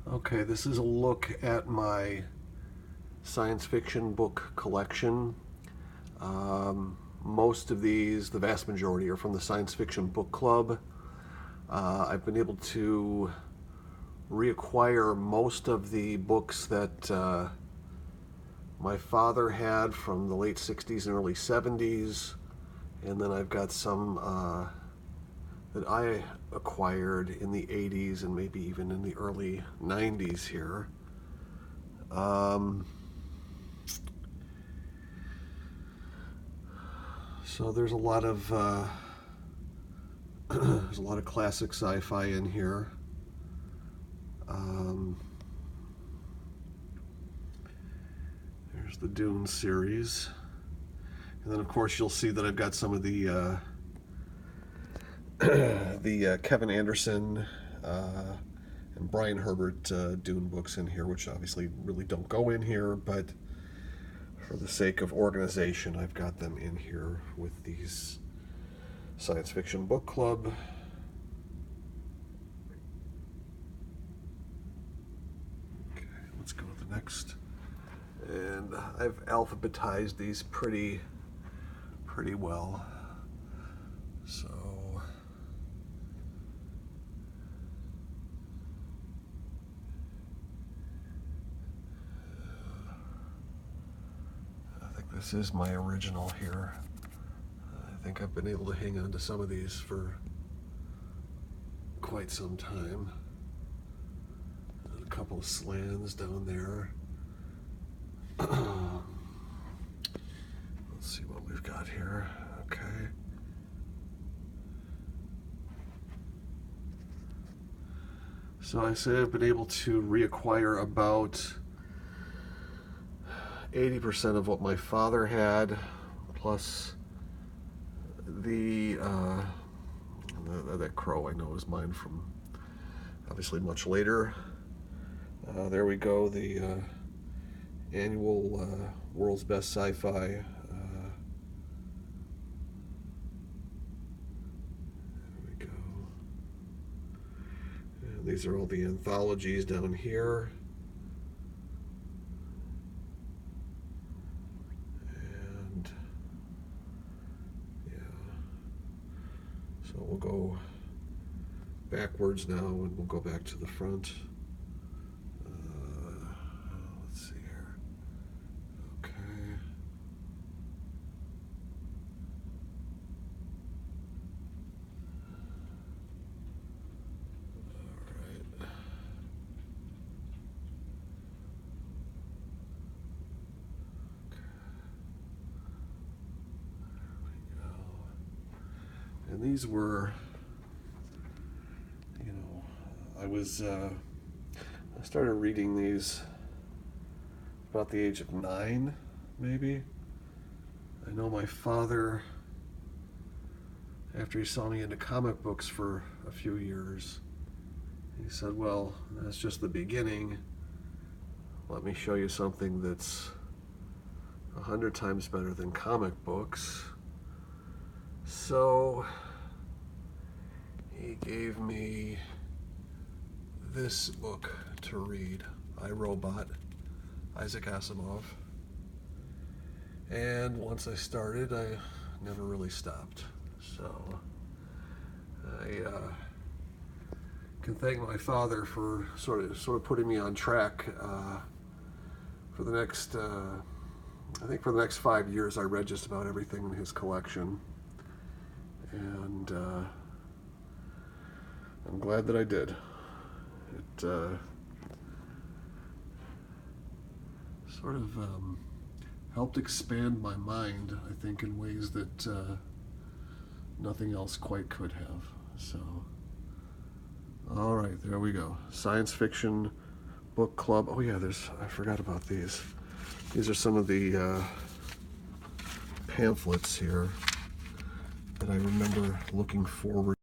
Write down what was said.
Okay, this is a look at my science fiction book collection. Most of these, the vast majority, are from the Science Fiction Book Club. I've been able to reacquire most of the books that my father had from the late 60s and early 70s, and then I've got some that I acquired in the 80s and maybe even in the early 90s here. So there's a lot of there's a lot of classic sci-fi in here. There's the Dune series, and then of course you'll see that I've got some of the Kevin Anderson and Brian Herbert Dune books in here, which obviously really don't go in here, but for the sake of organization, I've got them in here with these Science Fiction Book Club. Okay, let's go to the next. And I've alphabetized these pretty well. So this is my original here. I think I've been able to hang on to some of these for quite some time. There's a couple of slans down there. Let's see what we've got here. Okay. So I say I've been able to reacquire about 80% of what my father had, plus that crow I know is mine from obviously much later. There we go, the annual World's Best Sci-Fi. There we go. And these are all the anthologies down here. So we'll go backwards now, and we'll go back to the front. Let's see here. Okay. All right. And these were, I started reading these about the age of 9, maybe. I know my father, after he saw me into comic books for a few years, he said, well, that's just the beginning. Let me show you something that's 100 times better than comic books. So he gave me this book to read, I, Robot, Isaac Asimov. And once I started, I never really stopped. So I can thank my father for sort of putting me on track. For the next, I think for the next 5 years, I read just about everything in his collection. And I'm glad that I did. It sort of helped expand my mind, I think, in ways that nothing else quite could have. So, all right, there we go. Science Fiction Book Club. Oh yeah, I forgot about these. These are some of the pamphlets here that I remember looking forward